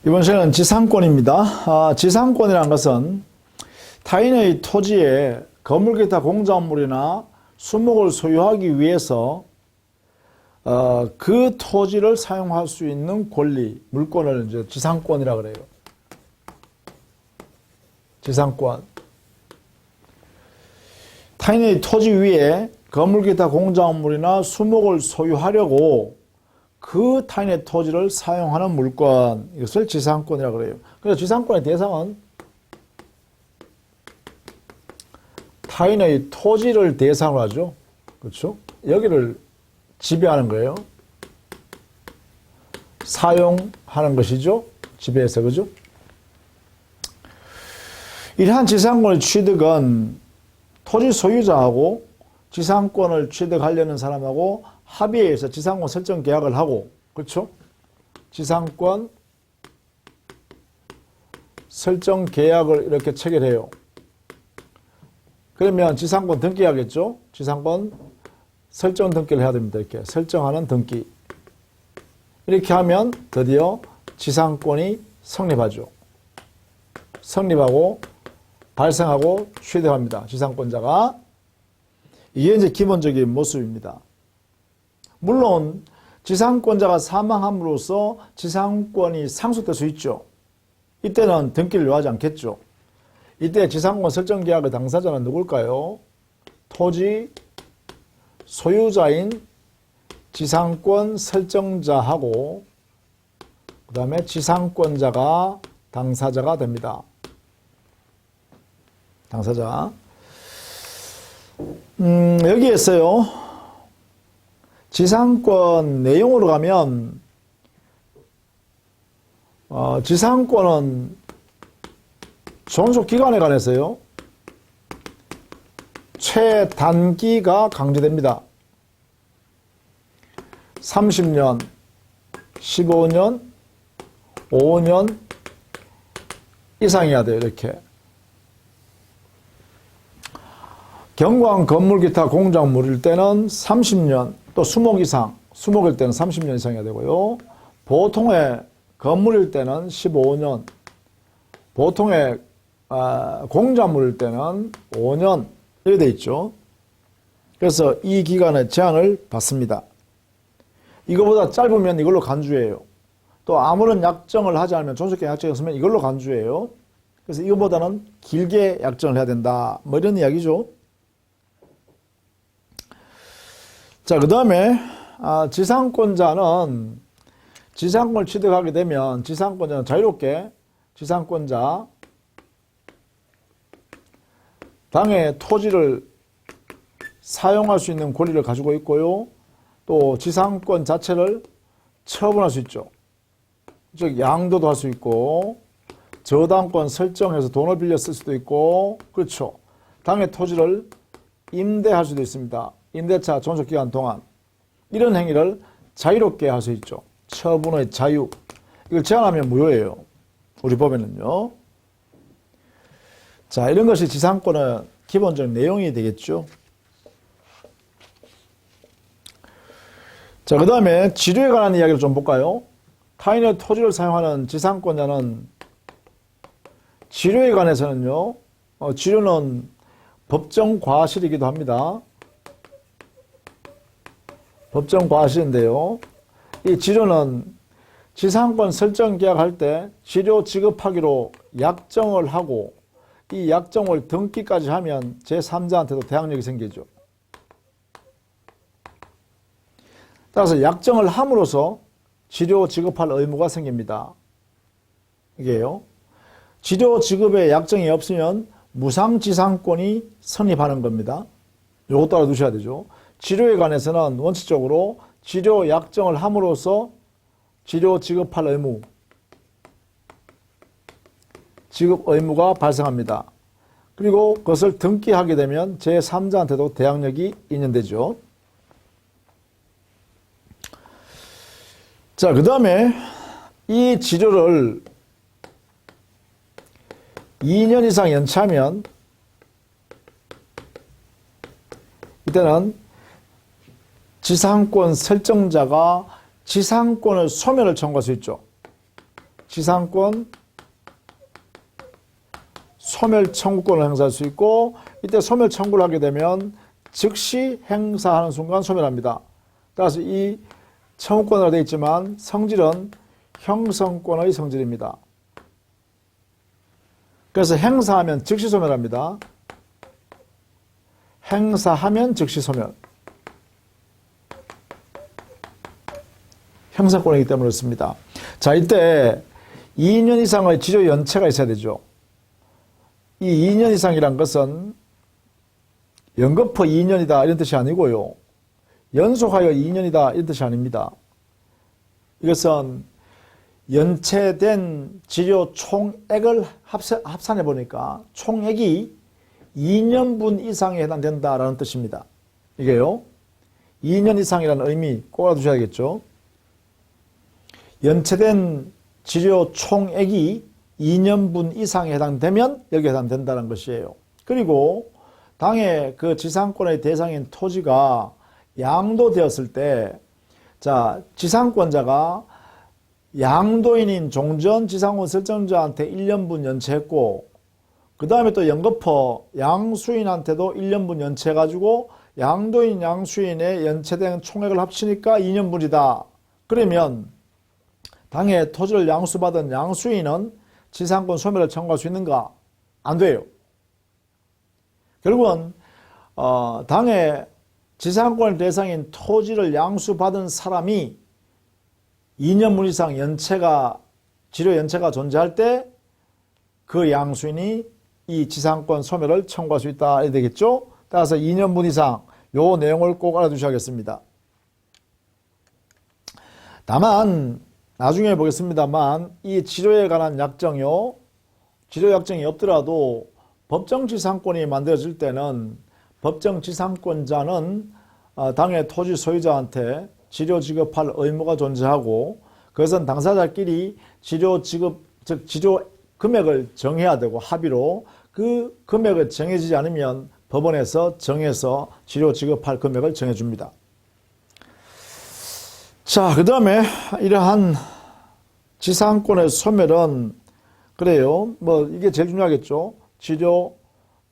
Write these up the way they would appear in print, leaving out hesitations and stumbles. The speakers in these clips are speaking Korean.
이번 시간은 지상권입니다. 지상권이라는 것은 타인의 토지에 건물 기타 공작물이나 수목을 소유하기 위해서 그 토지를 사용할 수 있는 권리, 물권을 이제 지상권이라고 그래요. 지상권. 타인의 토지 위에 건물 기타 공작물이나 수목을 소유하려고 그 타인의 토지를 사용하는 물권, 이것을 지상권이라고 그래요. 그래서 지상권의 대상은 타인의 토지를 대상으로 하죠. 그렇죠? 여기를 지배하는 거예요. 사용하는 것이죠. 지배해서, 그죠? 이러한 지상권의 취득은 토지 소유자하고 지상권을 취득하려는 사람하고 합의해서 지상권 설정 계약을 하고, 그렇죠? 지상권 설정 계약을 이렇게 체결해요. 그러면 지상권 등기하겠죠? 지상권 설정 등기를 해야 됩니다. 이렇게 설정하는 등기. 이렇게 하면 드디어 지상권이 성립하죠. 성립하고 발생하고 취득합니다. 지상권자가. 이게 이제 기본적인 모습입니다. 물론 지상권자가 사망함으로써 지상권이 상속될 수 있죠. 이때는 등기를 요하지 않겠죠. 이때 지상권 설정 계약의 당사자는 누굴까요? 토지 소유자인 지상권 설정자하고 그 다음에 지상권자가 당사자가 됩니다. 당사자. 여기에서요, 지상권 내용으로 가면, 지상권은 존속기간에 관해서요, 최단기가 강조됩니다. 30년, 15년, 5년 이상이어야 돼요, 이렇게. 경관, 건물, 기타, 공작물일 때는 30년, 또 수목 이상, 수목일 때는 30년 이상이어야 되고요. 보통의 건물일 때는 15년, 보통의 공작물일 때는 5년, 이렇게 되어 있죠. 그래서 이 기간의 제한을 받습니다. 이거보다 짧으면 이걸로 간주해요. 또 아무런 약정을 하지 않으면, 존속계약 약정이 없으면 이걸로 간주해요. 그래서 이거보다는 길게 약정을 해야 된다. 뭐 이런 이야기죠. 자, 그 다음에 지상권자는 지상권을 취득하게 되면 지상권자는 자유롭게 지상권자 당의 토지를 사용할 수 있는 권리를 가지고 있고요. 또 지상권 자체를 처분할 수 있죠. 즉 양도도 할 수 있고 저당권 설정해서 돈을 빌려 쓸 수도 있고, 그렇죠. 당의 토지를 임대할 수도 있습니다. 임대차 존속기간 동안 이런 행위를 자유롭게 할 수 있죠. 처분의 자유. 이걸 제한하면 무효예요. 우리 법에는요. 자, 이런 것이 지상권의 기본적인 내용이 되겠죠. 자, 그 다음에 지료에 관한 이야기를 좀 볼까요? 타인의 토지를 사용하는 지상권자는 지료에 관해서는요, 지료는 법정 과실이기도 합니다. 법정 과실인데요. 이 지료는 지상권 설정 계약할 때 지료 지급하기로 약정을 하고 이 약정을 등기까지 하면 제3자한테도 대항력이 생기죠. 따라서 약정을 함으로써 지료 지급할 의무가 생깁니다. 이게요. 지료 지급에 약정이 없으면 무상지상권이 성립하는 겁니다. 요것도 알아두셔야 되죠. 지료에 관해서는 원칙적으로 지료 약정을 함으로써 지료 지급할 의무, 지급 의무가 발생합니다. 그리고 그것을 등기하게 되면 제3자한테도 대항력이 인연되죠. 자, 그 다음에 이 지료를 2년 이상 연체하면 이때는 지상권 설정자가 지상권을 소멸을 청구할 수 있죠. 지상권 소멸 청구권을 행사할 수 있고, 이때 소멸 청구를 하게 되면 즉시 행사하는 순간 소멸합니다. 따라서 이 청구권으로 되어 있지만 성질은 형성권의 성질입니다. 그래서 행사하면 즉시 소멸합니다. 행사하면 즉시 소멸. 형성권이기 때문에 그렇습니다. 자, 이때 2년 이상의 지조 연체가 있어야 되죠. 이 2년 이상이란 것은 연거푸 2년이다 이런 뜻이 아니고요. 연속하여 2년이다 이런 뜻이 아닙니다. 이것은 연체된 지조 총액을 합산해 보니까 총액이 2년분 이상에 해당된다라는 뜻입니다. 이게요. 2년 이상이라는 의미 꼭 알아두셔야겠죠. 연체된 지조 총액이 2년분 이상에 해당되면 여기에 해당된다는 것이에요. 그리고 당의 그 지상권의 대상인 토지가 양도되었을 때, 자, 지상권자가 양도인인 종전 지상권 설정자한테 1년분 연체했고, 그 다음에 또 연거푸 양수인한테도 1년분 연체해가지고 양도인 양수인의 연체된 총액을 합치니까 2년분이다. 그러면 당의 토지를 양수받은 양수인은 지상권 소멸을 청구할 수 있는가? 안 돼요. 결국은 당의 지상권 대상인 토지를 양수받은 사람이 2년분 이상 지조 연체가 존재할 때 그 양수인이 이 지상권 소멸을 청구할 수 있다 이렇게 되겠죠. 따라서 2년분 이상 요 내용을 꼭 알아두셔야겠습니다. 다만 나중에 보겠습니다만 이 지조에 관한 약정요, 지조 약정이 없더라도 법정지상권이 만들어질 때는 법정지상권자는 당의 토지 소유자한테 지조 지급할 의무가 존재하고, 그것은 당사자끼리 지조 지급, 즉 지조 금액을 정해야 되고 합의로 그 금액을 정해지지 않으면 법원에서 정해서 지조 지급할 금액을 정해줍니다. 자, 그 다음에 이러한 지상권의 소멸은 그래요. 뭐 이게 제일 중요하겠죠. 지조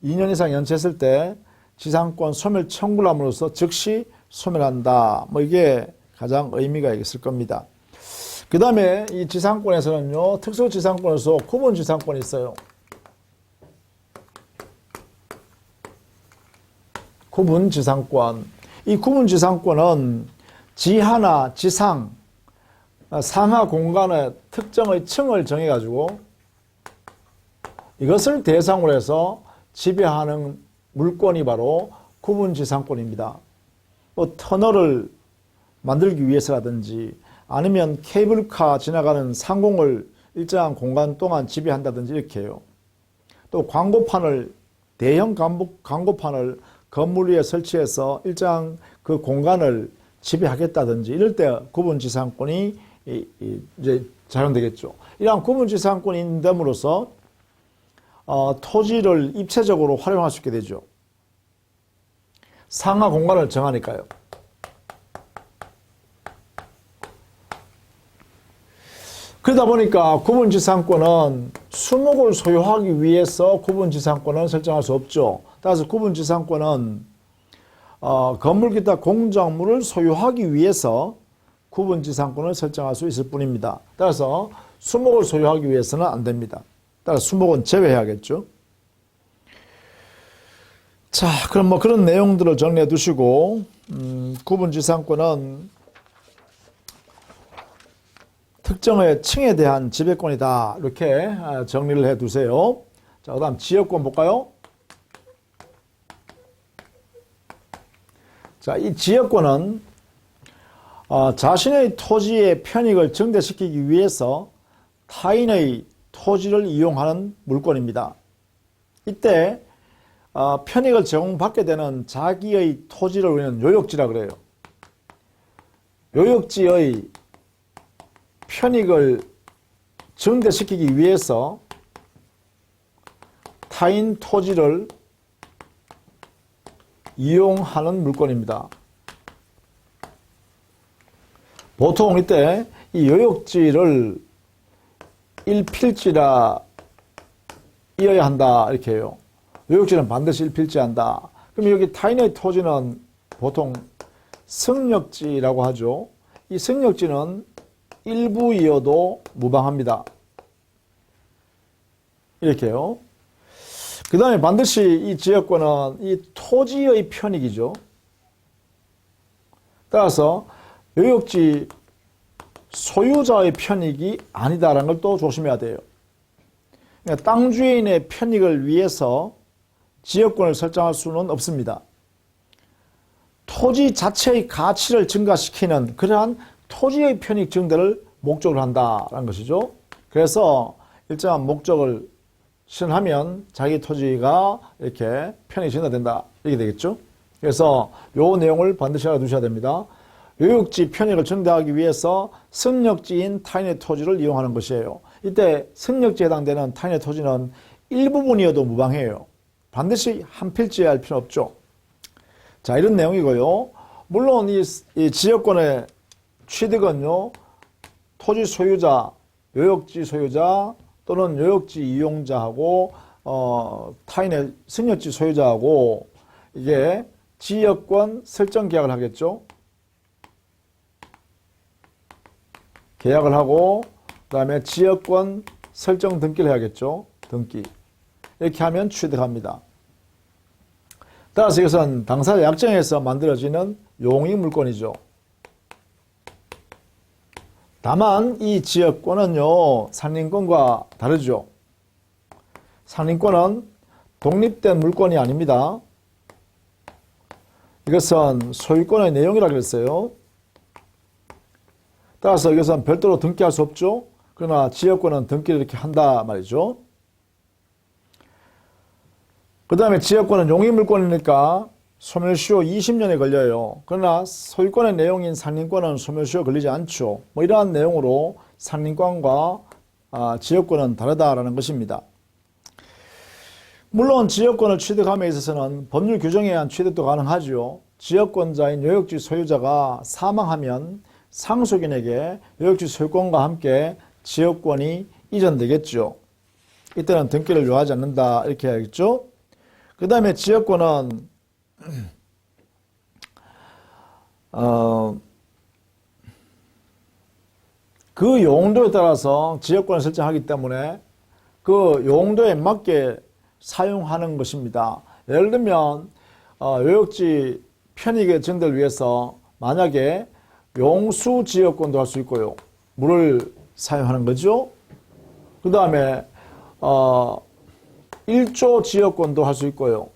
2년 이상 연체했을 때 지상권 소멸 청구를 함으로써 즉시 소멸한다. 뭐 이게 가장 의미가 있을 겁니다. 그 다음에 이 지상권에서는요, 특수지상권에서 구분지상권이 있어요. 구분지상권. 이 구분지상권은 지하나 지상, 상하 공간의 특정의 층을 정해가지고 이것을 대상으로 해서 지배하는 물권이 바로 구분지상권입니다. 뭐 터널을 만들기 위해서라든지 아니면 케이블카 지나가는 상공을 일정한 공간 동안 지배한다든지 이렇게 해요. 또 광고판을, 대형 광고판을 건물 위에 설치해서 일정한 그 공간을 지배하겠다든지 이럴 때 구분지상권이 이제 작용되겠죠. 이러한 구분지상권이 있음으로써 토지를 입체적으로 활용할 수 있게 되죠. 상하 공간을 정하니까요. 그러다 보니까 구분지상권은 수목을 소유하기 위해서 구분지상권을 설정할 수 없죠. 따라서 구분지상권은 건물 기타 공작물을 소유하기 위해서 구분지상권을 설정할 수 있을 뿐입니다. 따라서 수목을 소유하기 위해서는 안 됩니다. 따라서 수목은 제외해야겠죠. 자, 그럼 뭐 그런 내용들을 정리해 두시고, 구분지상권은 특정의 층에 대한 지배권이다. 이렇게 정리를 해 두세요. 자, 그 다음 지역권 볼까요? 자, 이 지역권은 자신의 토지의 편익을 증대시키기 위해서 타인의 토지를 이용하는 물권입니다. 이때 편익을 제공받게 되는 자기의 토지를 우리는 요역지라 그래요. 요역지의 편익을 증대시키기 위해서 타인 토지를 이용하는 물권입니다. 보통 이때 이 요역지를 일필지라 이어야 한다 이렇게 해요. 요역지는 반드시 일필지한다. 그럼 여기 타인의 토지는 보통 승역지라고 하죠. 이 승역지는 일부 이어도 무방합니다. 이렇게요. 그 다음에 반드시 이 지역권은 이 토지의 편익이죠. 따라서 요역지 소유자의 편익이 아니다라는 걸 또 조심해야 돼요. 그러니까 땅 주인의 편익을 위해서 지역권을 설정할 수는 없습니다. 토지 자체의 가치를 증가시키는 그러한 토지의 편익 증대를 목적으로 한다는 것이죠. 그래서 일정한 목적을 실현하면 자기 토지가 이렇게 편익이 증가된다 이렇게 되겠죠. 그래서 요 내용을 반드시 알아두셔야 됩니다. 요역지 편익을 증대하기 위해서 승역지인 타인의 토지를 이용하는 것이에요. 이때 승역지에 해당되는 타인의 토지는 일부분이어도 무방해요. 반드시 한 필지에 할 필요 없죠. 자, 이런 내용이고요. 물론 이 지역권의 취득은요, 토지 소유자, 요역지 소유자 또는 요역지 이용자하고 타인의 승역지 소유자하고 이게 지역권 설정 계약을 하겠죠. 계약을 하고 그 다음에 지역권 설정 등기를 해야겠죠. 등기. 이렇게 하면 취득합니다. 따라서 이것은 당사자 약정에서 만들어지는 용익물권이죠. 다만 이 지역권은요, 산림권과 다르죠. 산림권은 독립된 물권이 아닙니다. 이것은 소유권의 내용이라고 그랬어요. 따라서 이것은 별도로 등기할 수 없죠. 그러나 지역권은 등기를 이렇게 한다 말이죠. 그 다음에 지역권은 용익물권이니까 소멸시효 20년에 걸려요. 그러나 소유권의 내용인 산림권은 소멸시효 걸리지 않죠. 뭐 이러한 내용으로 산림권과 지역권은 다르다라는 것입니다. 물론 지역권을 취득함에 있어서는 법률 규정에 의한 취득도 가능하죠. 지역권자인 요역지 소유자가 사망하면 상속인에게 요역지 소유권과 함께 지역권이 이전되겠죠. 이때는 등기를 요하지 않는다 이렇게 해야겠죠. 그 다음에 지역권은 그 용도에 따라서 지역권을 설정하기 때문에 그 용도에 맞게 사용하는 것입니다. 예를 들면 요역지 편익의 증대를 위해서 만약에 용수 지역권도 할 수 있고요. 물을 사용하는 거죠. 그 다음에 1조 지역권도 할 수 있고요.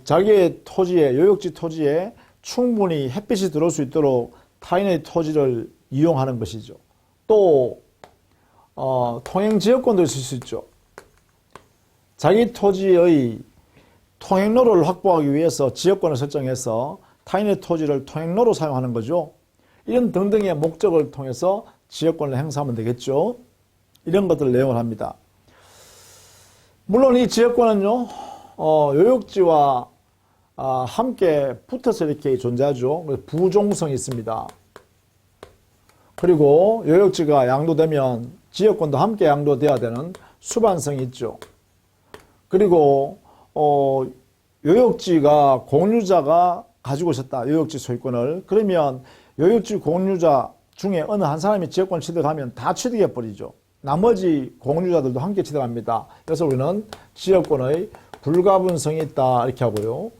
자기의 토지에, 요역지 토지에 충분히 햇빛이 들어올 수 있도록 타인의 토지를 이용하는 것이죠. 또 통행지역권도 있을 수 있죠. 자기 토지의 통행로를 확보하기 위해서 지역권을 설정해서 타인의 토지를 통행로로 사용하는 거죠. 이런 등등의 목적을 통해서 지역권을 행사하면 되겠죠. 이런 것들을 내용을 합니다. 물론 이 지역권은요, 요역지와 함께 붙어서 이렇게 존재하죠. 부종성이 있습니다. 그리고 요역지가 양도되면 지역권도 함께 양도돼야 되는 수반성이 있죠. 그리고 요역지가 공유자가 가지고 있었다. 요역지 소유권을. 그러면 요역지 공유자 중에 어느 한 사람이 지역권을 취득하면 다 취득해 버리죠. 나머지 공유자들도 함께 취득합니다. 그래서 우리는 지역권의 불가분성이 있다 이렇게 하고요.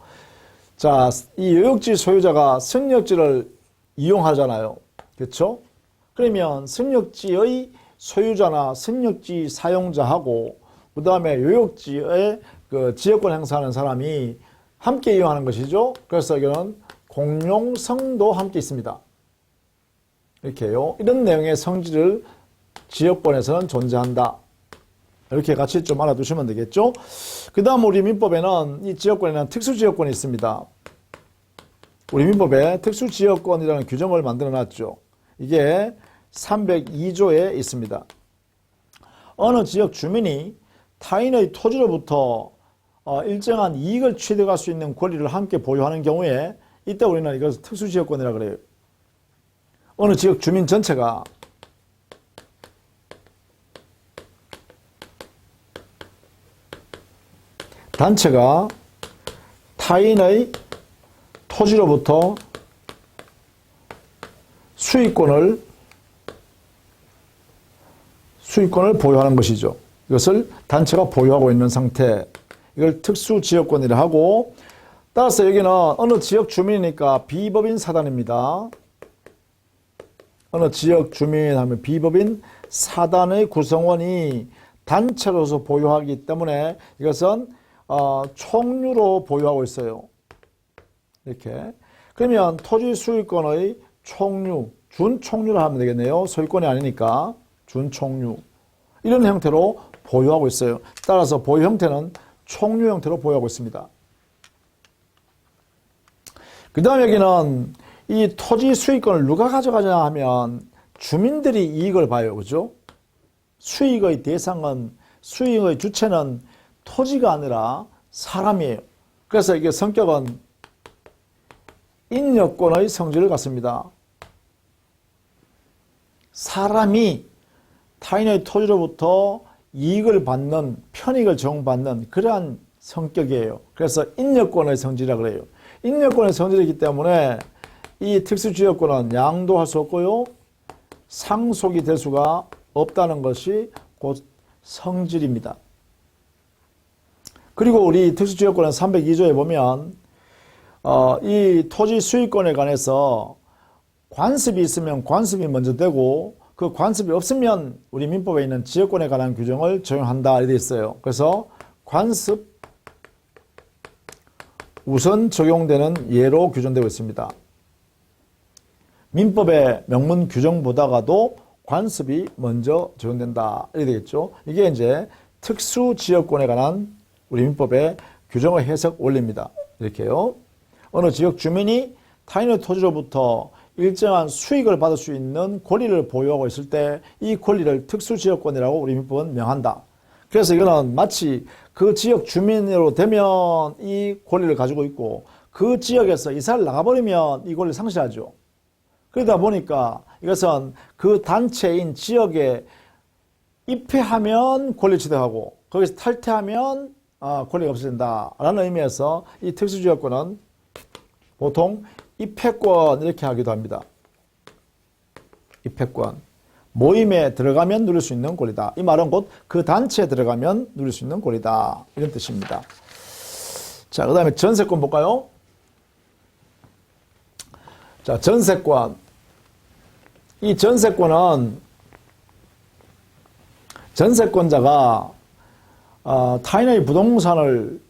자, 이 요역지 소유자가 승역지를 이용하잖아요. 그렇죠? 그러면 승역지의 소유자나 승역지 사용자하고 그 다음에 요역지의 그 지역권 행사하는 사람이 함께 이용하는 것이죠. 그래서 이거는 공용성도 함께 있습니다. 이렇게요. 이런 내용의 성질을 지역권에서는 존재한다. 이렇게 같이 좀 알아두시면 되겠죠. 그 다음 우리 민법에는 이 지역권에는 특수지역권이 있습니다. 우리 민법에 특수지역권이라는 규정을 만들어 놨죠. 이게 302조에 있습니다. 어느 지역 주민이 타인의 토지로부터 일정한 이익을 취득할 수 있는 권리를 함께 보유하는 경우에 이때 우리는 이것을 특수지역권이라고 그래요. 어느 지역 주민 전체가 단체가 타인의 토지로부터 수익권을 보유하는 것이죠. 이것을 단체가 보유하고 있는 상태, 이걸 특수지역권이라 하고, 따라서 여기는 어느 지역 주민이니까 비법인 사단입니다. 어느 지역 주민 하면 비법인 사단의 구성원이 단체로서 보유하기 때문에 이것은 총류로 보유하고 있어요. 이렇게. 그러면 토지 수익권의 총류, 준총류라 하면 되겠네요. 소유권이 아니니까 준총류. 이런 형태로 보유하고 있어요. 따라서 보유 형태는 총류 형태로 보유하고 있습니다. 그 다음에 여기는 이 토지 수익권을 누가 가져가냐 하면 주민들이 이익을 봐요. 그죠? 수익의 대상은, 수익의 주체는 토지가 아니라 사람이에요. 그래서 이게 성격은 인여권의 성질을 갖습니다. 사람이 타인의 토지로부터 이익을 받는, 편익을 제공받는 그러한 성격이에요. 그래서 인여권의 성질이라고 그래요. 인여권의 성질이기 때문에 이 특수지역권은 양도할 수 없고요. 상속이 될 수가 없다는 것이 곧 성질입니다. 그리고 우리 특수지역권은 302조에 보면 이 토지 수익권에 관해서 관습이 있으면 관습이 먼저 되고 그 관습이 없으면 우리 민법에 있는 지역권에 관한 규정을 적용한다 이렇게 되어 있어요. 그래서 관습 우선 적용되는 예로 규정되고 있습니다. 민법의 명문 규정보다가도 관습이 먼저 적용된다 이렇게 되겠죠. 이게 이제 특수지역권에 관한 우리 민법의 규정의 해석 원리입니다. 이렇게요. 어느 지역 주민이 타인의 토지로부터 일정한 수익을 받을 수 있는 권리를 보유하고 있을 때 이 권리를 특수지역권이라고 우리 민법은 명한다. 그래서 이거는 마치 그 지역 주민으로 되면 이 권리를 가지고 있고 그 지역에서 이사를 나가버리면 이 권리를 상실하죠. 그러다 보니까 이것은 그 단체인 지역에 입회하면 권리 취득하고 거기서 탈퇴하면 권리가 없어진다라는 의미에서 이 특수지역권은 보통 입회권 이렇게 하기도 합니다. 입회권. 모임에 들어가면 누릴 수 있는 권리다. 이 말은 곧 그 단체에 들어가면 누릴 수 있는 권리다. 이런 뜻입니다. 자, 그 다음에 전세권 볼까요? 자, 전세권. 이 전세권은 전세권자가 타인의 부동산을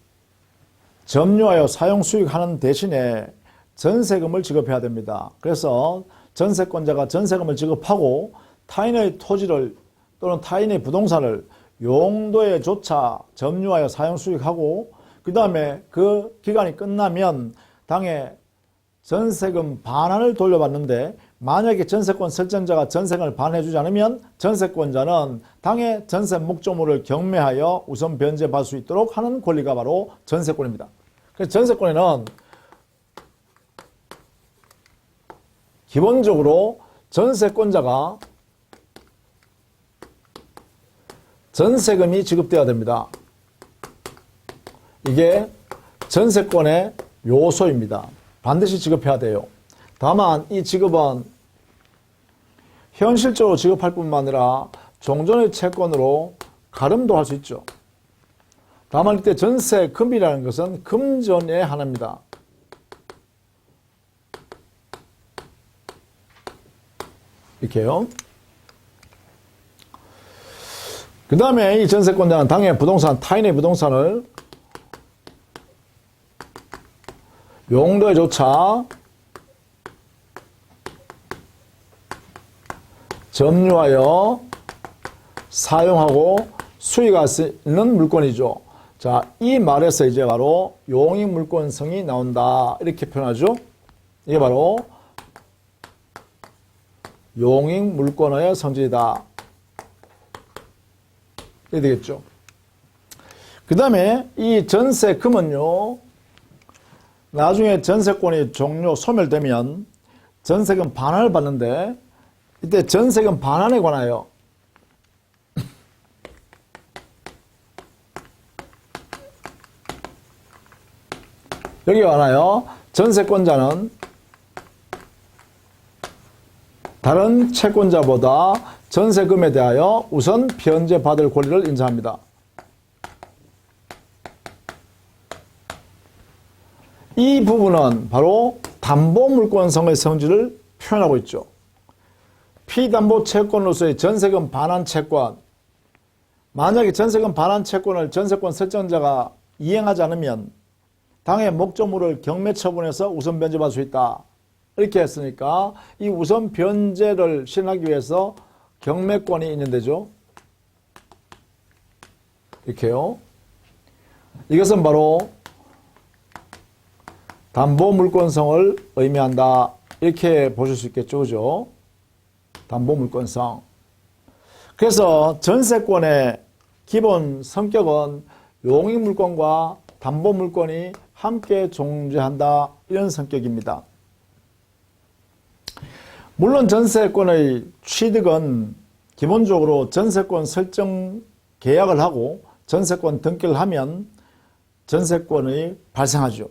점유하여 사용 수익하는 대신에 전세금을 지급해야 됩니다. 그래서 전세권자가 전세금을 지급하고 타인의 토지를 또는 타인의 부동산을 용도에 조차 점유하여 사용 수익하고 그 다음에 그 기간이 끝나면 당해 전세금 반환을 돌려받는데 만약에 전세권 설정자가 전세금을 반환해주지 않으면 전세권자는 당해 전세 목적물을 경매하여 우선 변제받을 수 있도록 하는 권리가 바로 전세권입니다. 그래서 전세권에는 기본적으로 전세권자가 전세금이 지급되어야 됩니다. 이게 전세권의 요소입니다. 반드시 지급해야 돼요. 다만 이 지급은 현실적으로 지급할 뿐만 아니라 종전의 채권으로 가름도 할 수 있죠. 다만 이때 전세금이라는 것은 금전의 하나입니다. 이렇게요. 그 다음에 이 전세권자는 당해 부동산, 타인의 부동산을 용도에 조차 점유하여 사용하고 수익할 수 있는 물건이죠. 자, 이 말에서 이제 바로 용익물권성이 나온다. 이렇게 표현하죠. 이게 바로 용익물권의 성질이다. 이렇게 되겠죠. 그 다음에 이 전세금은요, 나중에 전세권이 소멸되면 전세금 반환을 받는데 이때 전세금 반환에 관하여 여기 하나요. 전세권자는 다른 채권자보다 전세금에 대하여 우선 변제받을 권리를 인정합니다. 이 부분은 바로 담보물권성의 성질을 표현하고 있죠. 피담보 채권으로서의 전세금 반환 채권, 만약에 전세금 반환 채권을 전세권 설정자가 이행하지 않으면 당해 목적물을 경매 처분해서 우선 변제받을 수 있다. 이렇게 했으니까 이 우선 변제를 실행하기 위해서 경매권이 있는 데죠. 이렇게요. 이것은 바로 담보물권성을 의미한다. 이렇게 보실 수 있겠죠. 그죠? 담보물권성. 그래서 전세권의 기본 성격은 용익물권과 담보물권이 함께 존재한다. 이런 성격입니다. 물론 전세권의 취득은 기본적으로 전세권 설정 계약을 하고 전세권 등기를 하면 전세권이 발생하죠.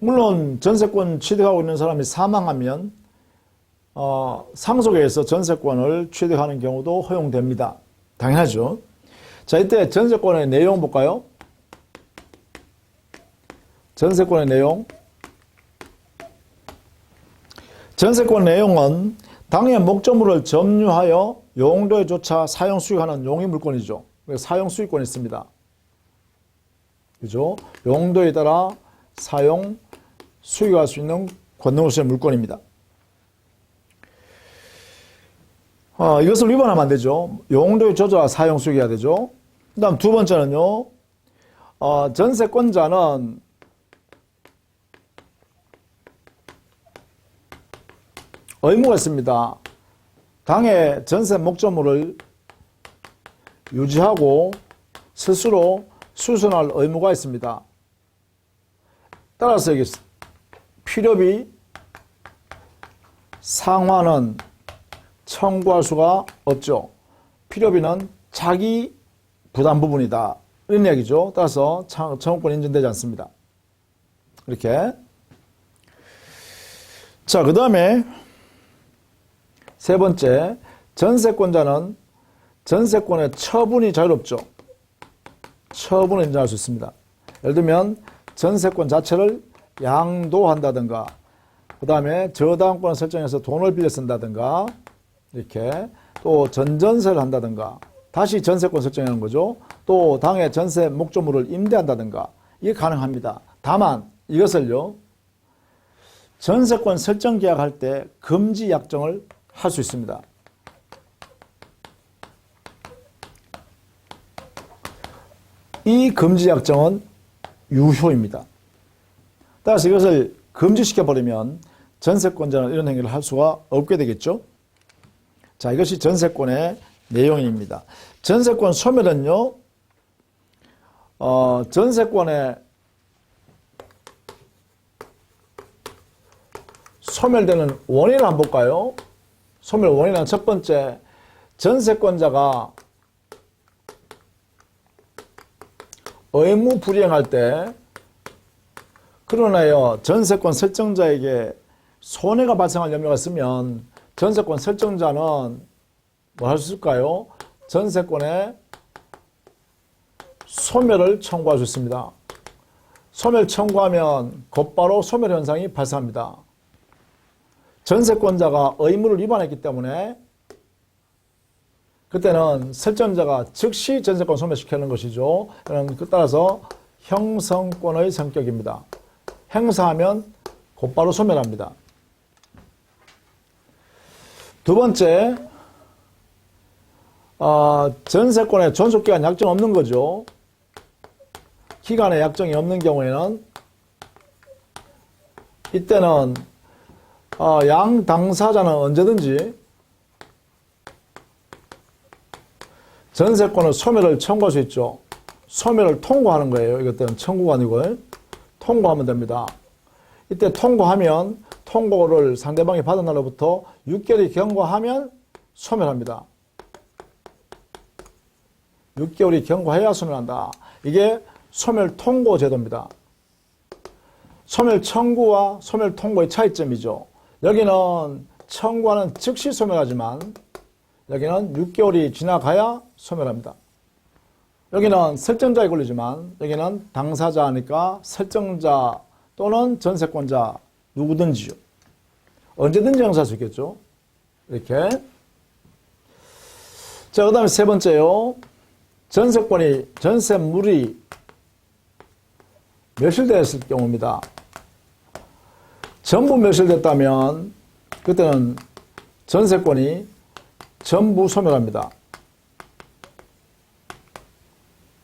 물론 전세권 취득하고 있는 사람이 사망하면 상속에서 전세권을 취득하는 경우도 허용됩니다. 당연하죠. 자, 이때 전세권의 내용 볼까요? 전세권의 내용. 전세권 내용은 당해 목적물을 점유하여 용도에 조차 사용 수익하는 용익물권이죠. 사용 수익권이 있습니다. 그죠? 용도에 따라 사용 수익할 수 있는 권능으로서의 물권입니다. 이것을 위반하면 안 되죠. 용도에 조차 사용 수익해야 되죠. 그 다음 두 번째는요. 전세권자는 의무가 있습니다. 당해 전세 목적물을 유지하고 스스로 수선할 의무가 있습니다. 따라서 여기 필요비 상환은 청구할 수가 없죠. 필요비는 자기 부담 부분이다. 이런 이야기죠. 따라서 청구권 인정되지 않습니다. 이렇게. 자, 그 다음에 세 번째, 전세권자는 전세권의 처분이 자유롭죠. 처분을 인정할 수 있습니다. 예를 들면 전세권 자체를 양도한다든가, 그 다음에 저당권을 설정해서 돈을 빌려 쓴다든가, 이렇게 또 전전세를 한다든가, 다시 전세권 설정하는 거죠. 또 당해 전세 목적물을 임대한다든가, 이게 가능합니다. 다만 이것을요, 전세권 설정 계약할 때 금지 약정을 할 수 있습니다. 이 금지 약정은 유효입니다. 따라서 이것을 금지시켜버리면 전세권자는 이런 행위를 할 수가 없게 되겠죠. 자, 이것이 전세권의 내용입니다. 전세권 소멸은요, 전세권의 소멸되는 원인을 한번 볼까요? 소멸 원인은 첫 번째, 전세권자가 의무 불이행할 때 그러나요 전세권 설정자에게 손해가 발생할 염려가 있으면 전세권 설정자는 뭐 할 수 있을까요? 전세권의 소멸을 청구할 수 있습니다. 소멸 청구하면 곧바로 소멸 현상이 발생합니다. 전세권자가 의무를 위반했기 때문에 그때는 설정자가 즉시 전세권 소멸시키는 것이죠. 따라서 형성권의 성격입니다. 행사하면 곧바로 소멸합니다. 두 번째, 전세권의 존속기간 약정 없는 거죠. 기간에 약정이 없는 경우에는 이때는 양 당사자는 언제든지 전세권의 소멸을 청구할 수 있죠. 소멸을 통고하는 거예요. 이것들은 청구가 아니고 통고하면 됩니다. 이때 통고하면 통고를 상대방이 받은 날로부터 6개월이 경과하면 소멸합니다. 6개월이 경과해야 소멸한다. 이게 소멸 통고 제도입니다. 소멸 청구와 소멸 통고의 차이점이죠. 여기는 청구하는 즉시 소멸하지만 여기는 6개월이 지나가야 소멸합니다. 여기는 설정자에 걸리지만 여기는 당사자니까 설정자 또는 전세권자 누구든지요. 언제든지 행사할 수 있겠죠. 이렇게. 자, 그 다음에 세 번째요. 전세권이, 전세물이 멸실되었을 경우입니다. 전부 멸실됐다면 그때는 전세권이 전부 소멸합니다.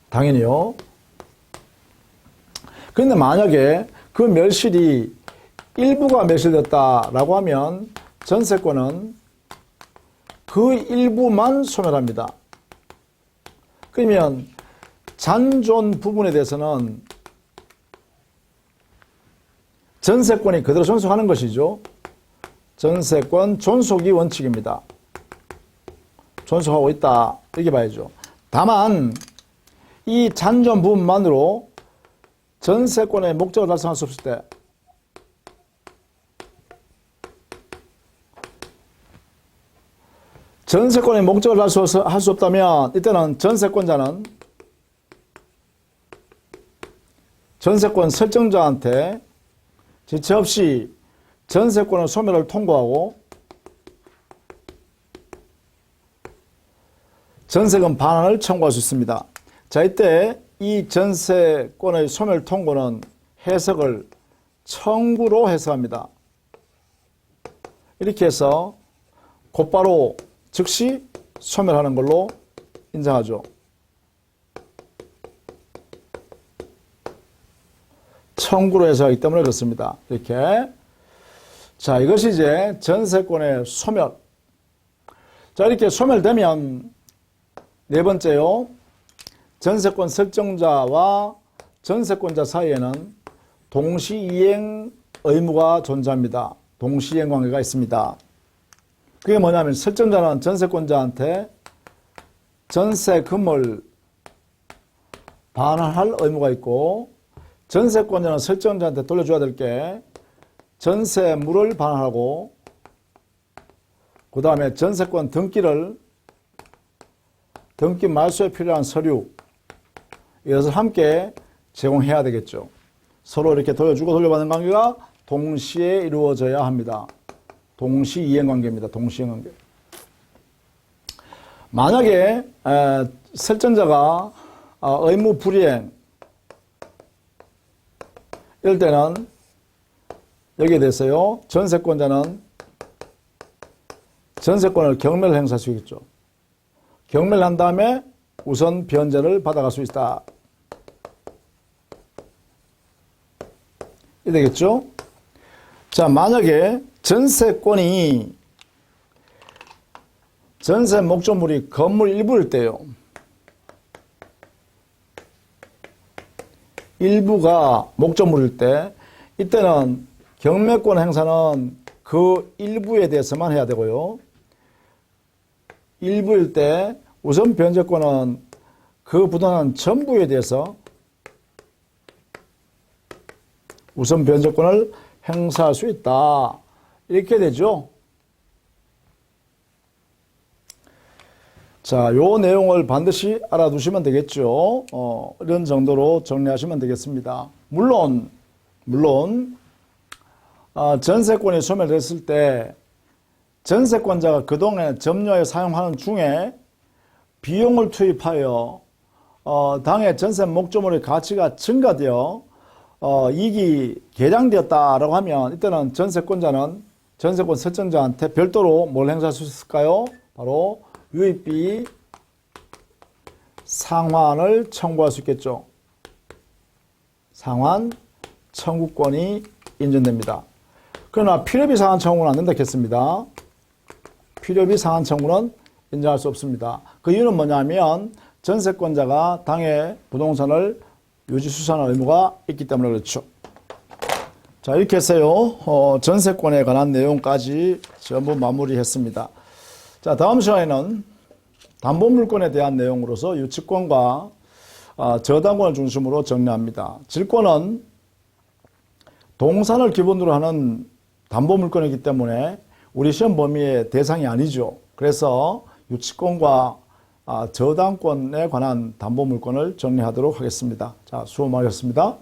당연히요. 그런데 만약에 그 멸실이 일부가 멸실됐다라고 하면 전세권은 그 일부만 소멸합니다. 그러면 잔존 부분에 대해서는 전세권이 그대로 존속하는 것이죠. 전세권 존속이 원칙입니다. 존속하고 있다 이렇게 봐야죠. 다만 이 잔존 부분만으로 전세권의 목적을 달성할 수 없을 때 전세권의 목적을 할 수 없다면 이때는 전세권자는 전세권 설정자한테 지체 없이 전세권의 소멸을 통고하고 전세금 반환을 청구할 수 있습니다. 자, 이때 이 전세권의 소멸 통고는 해석을 청구로 해석합니다. 이렇게 해서 곧바로 즉시 소멸하는 걸로 인정하죠. 청구로 해석하기 때문에 그렇습니다. 이렇게. 자, 이것이 이제 전세권의 소멸. 자, 이렇게 소멸되면 네 번째요. 전세권 설정자와 전세권자 사이에는 동시이행 의무가 존재합니다. 동시이행 관계가 있습니다. 그게 뭐냐면 설정자는 전세권자한테 전세금을 반환할 의무가 있고 전세권자는 설정자한테 돌려줘야 될 게 전세물을 반환하고 그 다음에 전세권 등기 말소에 필요한 서류 이것을 함께 제공해야 되겠죠. 서로 이렇게 돌려주고 돌려받는 관계가 동시에 이루어져야 합니다. 동시이행관계입니다. 동시이행관계. 만약에 설정자가 의무 불이행 이럴 때는 여기에 대해서요. 전세권자는 전세권을 경매를 행사할 수 있겠죠. 경매를 한 다음에 우선 변제를 받아갈 수 있다. 이 되겠죠? 자, 만약에 전세권이 전세 목적물이 건물 일부일 때요. 일부가 목적물일 때 이때는 경매권 행사는 그 일부에 대해서만 해야 되고요. 일부일 때 우선 변제권은 그 부동산 전부에 대해서 우선 변제권을 행사할 수 있다. 이렇게 되죠. 자, 요 내용을 반드시 알아두시면 되겠죠. 이런 정도로 정리하시면 되겠습니다. 물론 전세권이 소멸됐을 때 전세권자가 그동안 점유하여 사용하는 중에 비용을 투입하여 당의 전세 목적물의 가치가 증가되어 이익이 계량되었다라고 하면 이때는 전세권자는 전세권 설정자한테 별도로 뭘 행사할 수 있을까요? 바로 유입비 상환을 청구할 수 있겠죠. 상환 청구권이 인정됩니다. 그러나 필요비 상환 청구는 안 된다 했습니다. 필요비 상환 청구는 인정할 수 없습니다. 그 이유는 뭐냐면 전세권자가 당의 부동산을 유지수선할 의무가 있기 때문에 그렇죠. 자, 이렇게 해서요. 전세권에 관한 내용까지 전부 마무리했습니다. 자, 다음 시간에는 담보물권에 대한 내용으로서 유치권과 저당권을 중심으로 정리합니다. 질권은 동산을 기본으로 하는 담보물건이기 때문에 우리 시험 범위의 대상이 아니죠. 그래서 유치권과 저당권에 관한 담보물건을 정리하도록 하겠습니다. 자, 수고 많으셨습니다.